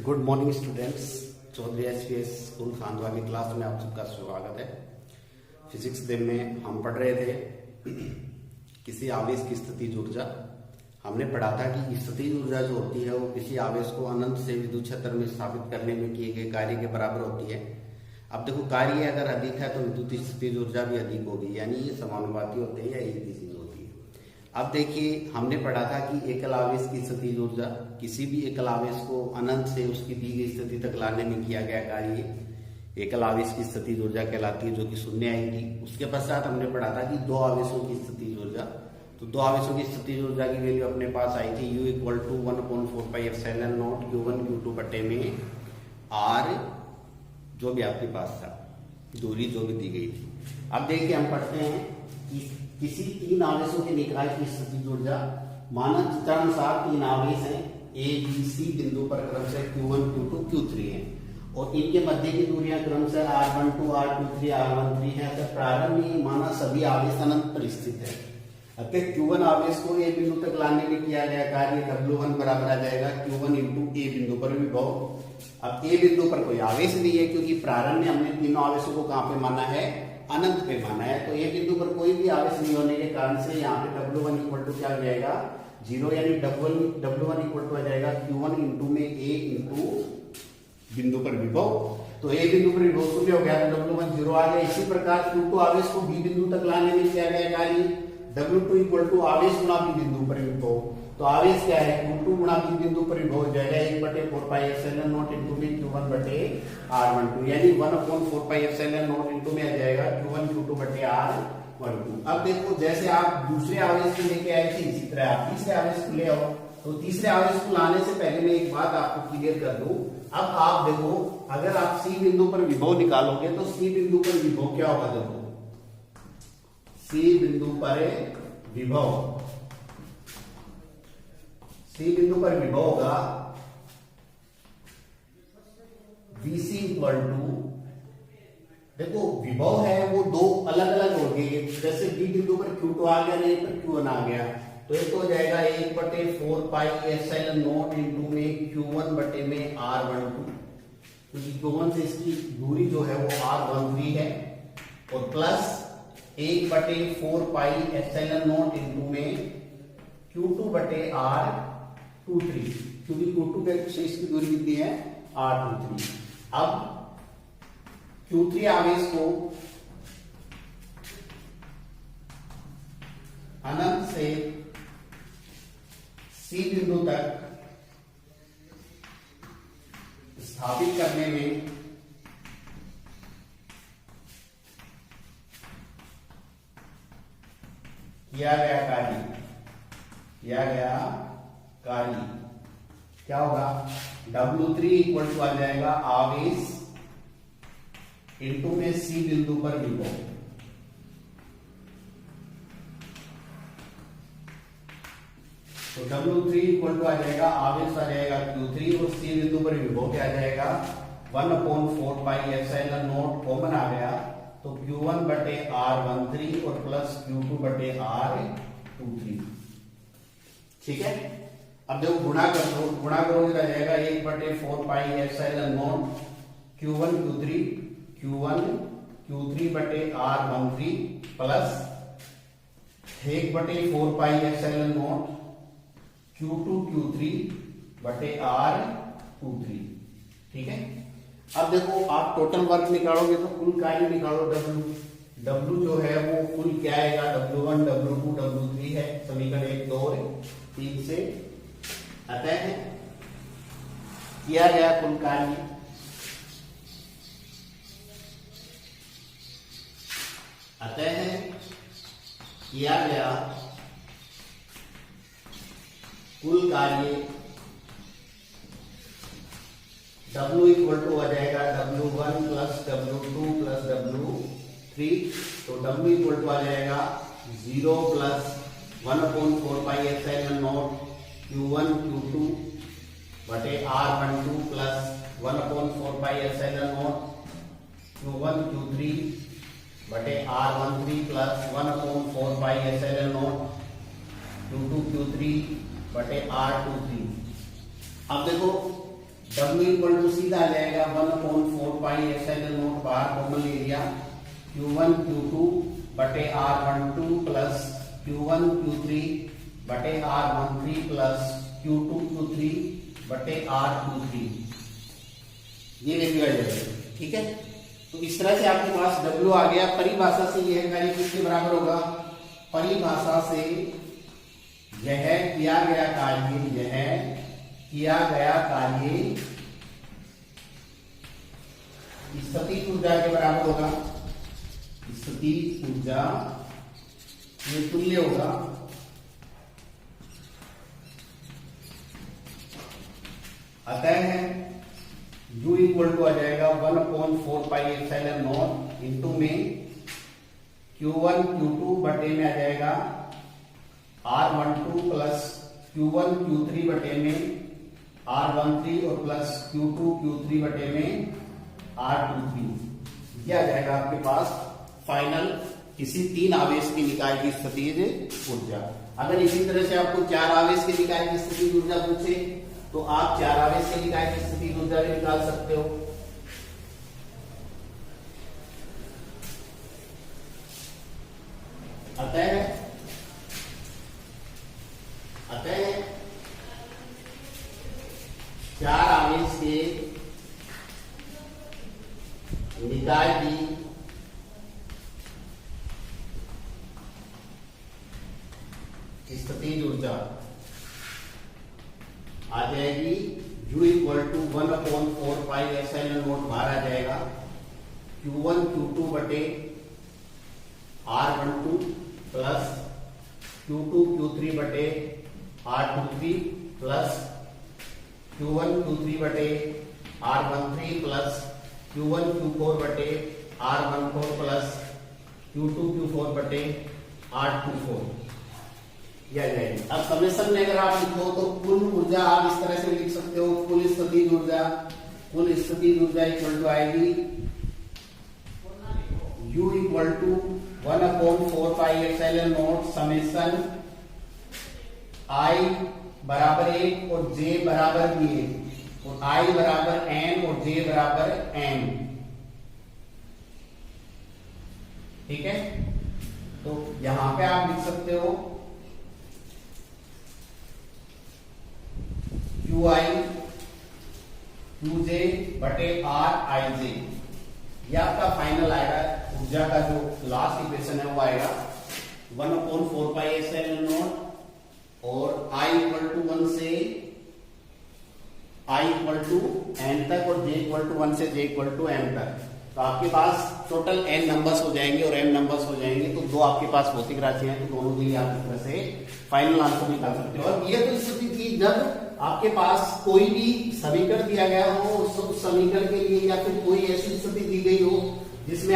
Good morning students. Chaudhary HPS school Khandwa की class में आप सबका स्वागत है। फिजिक्स डे में हम पढ़ रहे थे किसी आवेश की स्थितिज ऊर्जा। हमने पढ़ा था कि स्थितिज ऊर्जा जो होती है वो किसी आवेश को अनंत से विद्युत क्षेत्र में स्थापित करने में किए गए कार्य के बराबर होती है। अब देखो, कार्य अगर अधिक है तो विद्युत स्थितिज ऊर्जा भी अधिक होगी, यानी ये समानुपाती होते हैं या एक ही चीज होती है। अब देखिए, हमने पढ़ा था कि एकल आवेश की स्थितिज ऊर्जा, किसी भी एकल आवेश को अनंत से उसकी दी गई स्थिति तक लाने में किया गया कार्य एकल आवेश की स्थितिज ऊर्जा कहलाती है, जो कि शून्य आएगी। उसके पश्चात हमने पढ़ा था कि दो आवेशों की स्थितिज ऊर्जा, तो दो आवेशों की स्थितिज ऊर्जा की वैल्यू अपने पास आई थी U = 1/4πε0 Q1 Q2 बटे में R, जो भी आपके पास था, दूरी जो भी दी गई थी। अब देखिए, हम पढ़ते हैं कि किसी तीन आवेशों के निकाय की स्थितिज ऊर्जा, मानक चित्रानुसार तीन आवेश हैं A, B, C बिंदु पर क्रमशः Q1 Q2 Q3 है और इनके मध्य की दूरियां क्रमशः R12 R23 R13 है। अतः प्रारंभ में माना सभी आवेश अनंत पर स्थित है। अतः Q1 आवेश को A बिंदु तक लाने में किया गया कार्य W1 बराबर आ जाएगा Q1 × A बिंदु पर विभव। अब A बिंदु पर कोई आवेश नहीं है, क्योंकि प्रारंभ में हमने तीनों आवेशों को कहां पे माना है, अनंत पे माना है। तो A बिंदु पर कोई भी आवेश नहीं होने के कारण से यहाँ पे W1 = क्या हो जाएगा, 0, यानी W1 = आ जाएगा Q1 × में A × बिंदु पर विभव। तो A बिंदु पर विभव शून्य हो गया, तो W1 0 आ गया। इसी प्रकार Q2 आवेश को B बिंदु तक लाने में किया गया कार्य W2 = आवेश गुणा B बिंदु पर विभव। तो आवेश क्या है, Q2 गुणा B बिंदु पर विभव हो जाएगा 1/4πε0 × में Q1 बटे R12, यानी 1/4πε0 × में आ जाएगा Q1 Q2 बटे R12। अब देखो, जैसे आप दूसरे आवेश को लेके आए थे, इसी तरह आप तीसरे आवेश को ले आओ। तो तीसरे आवेश को लाने से पहले मैं एक बात आपको क्लियर कर दूं। अब आप देखो, अगर आप C बिंदु पर विभव निकालोगे तो C बिंदु पर विभव क्या होगा, देखो C बिंदु पर विभव, C बिंदु पर विभव होगा VC = देखो, विभव है वो दो अलग अलग हो गए। जैसे B बिंदु पर Q2 आ गया, नहीं पर Q1 आ गया, तो ये तो हो जाएगा 1/4πε0 × में Q1 बटे में R12, क्योंकि Q1 से इसकी दूरी जो है वो R13 है, और प्लस 1/4πε0 × में Q2 बटे R23, क्योंकि Q2 से इसकी दूरी कितनी है, R23। अब Q3 आवेश को अनंत से C बिंदु तक स्थापित करने में किया गया कार्य क्या होगा, W3 = आ जाएगा आवेश इंटू में C बिंदु पर विभव। तो W3 = आ जाएगा आवेश आ जाएगा Q3 और C बिंदु पर विभव क्या आ जाएगा 1/4πε0 कॉमन आ गया, तो Q1 बटे R13 और प्लस Q2 बटे R23। ठीक है। अब देखो, गुणा करोगे तो आ जाएगा 1/4πε0 Q1 Q3 बटे R13 प्लस 1/4πε0 Q2 Q3 बटे R23। ठीक है। अब देखो, आप टोटल वर्क निकालोगे तो कुल कार्य निकालो, W जो है वो कुल क्या आएगा, W1 W2 W3 है, समीकरण 1 2 और 3 से। अतः किया गया कुल कार्य W = आ जाएगा W1 + W2 + W3। तो W = आ जाएगा 0 + 1/4πε0 Q1 Q2 बटे R12 प्लस 1/4πε0 Q1 Q3 बटे R13 प्लस 1/4πε0 Q2 Q3 बटे R23। अब देखो W इक्वल टू सीधा आ जाएगा 1/4 pi epsilon not bar common area Q1 Q2 बटे R12 प्लस Q1 Q3 बटे R13 प्लस Q2 Q3 बटे R23, ये वैल्यू आ जाएगी। ठीक है, तो इस तरह से आपके पास W आ गया। परिभाषा से यह कार्य किसके बराबर होगा? परिभाषा से यह किया गया कार्य स्थितिज ऊर्जा के बराबर होगा। स्थितिज ऊर्जा ये तुल्य होगा अतः U इक्वल टू आ जाएगा 1/4 पाई एप्सिलॉन नॉट इंटू में Q1 Q2 बटे में आ जाएगा R12 प्लस Q1 Q3 बटे में R13 और प्लस Q2 Q3 बटे में R23। यह आ जाएगा आपके पास फाइनल किसी 3 आवेश की निकाय की स्थितिज ऊर्जा। अगर इसी तरह से आपको 4 आवेश की निकाय की स्थितिज ऊर्जा पूछे तो आप 4 आवेश की निकाय की स्थितिज ऊर्जा भी निकाल सकते हो। अतः 4 आवेश के निकाय की स्थितिज ऊर्जा आ जाएगी U equal to 1/4 pi epsilon naught बाहर आ जाएगा Q1 Q2 बटे R12 प्लस Q2 Q3 बटे R23 प्लस Q1 Q3 बटे R13 प्लस Q1 Q4 बटे R14 प्लस Q2 Q4 बटे R24, यह जाएगी। अब समेशन में अगर आप लिखो तो कुल ऊर्जा आप इस तरह से लिख सकते हो, कुल स्थितिज ऊर्जा इक्वल टू आएगी U equal to 1/4 pi epsilon naught summation I बराबर 1 और J बराबर भी 1 और I बराबर N और J बराबर N। ठीक है, तो यहां पे आप लिख सकते हो QI QJ बटे RIJ, ये आपका फाइनल आएगा। ऊर्जा का जो लास्ट इक्वेशन है वो आएगा 1/4 पाई एप्सिलॉन नॉट और I इक्वल टू 1 से I इक्वल टू n तक और J इक्वल टू 1 से J इक्वल टू m तक। तो आपके पास टोटल n नंबर्स हो जाएंगे और m नंबर्स हो जाएंगे, तो 2 आपके पास भौतिक राशियां हैं, तो दोनों के लिए आप इस तरह से फाइनल आंसर निकाल सकते हो। और ये तो स्थिति थी जब आपके पास कोई भी समीकरण दिया गया हो, उस समीकरण के लिए या फिर कोई ऐसी स्थिति दी गई हो जिसमें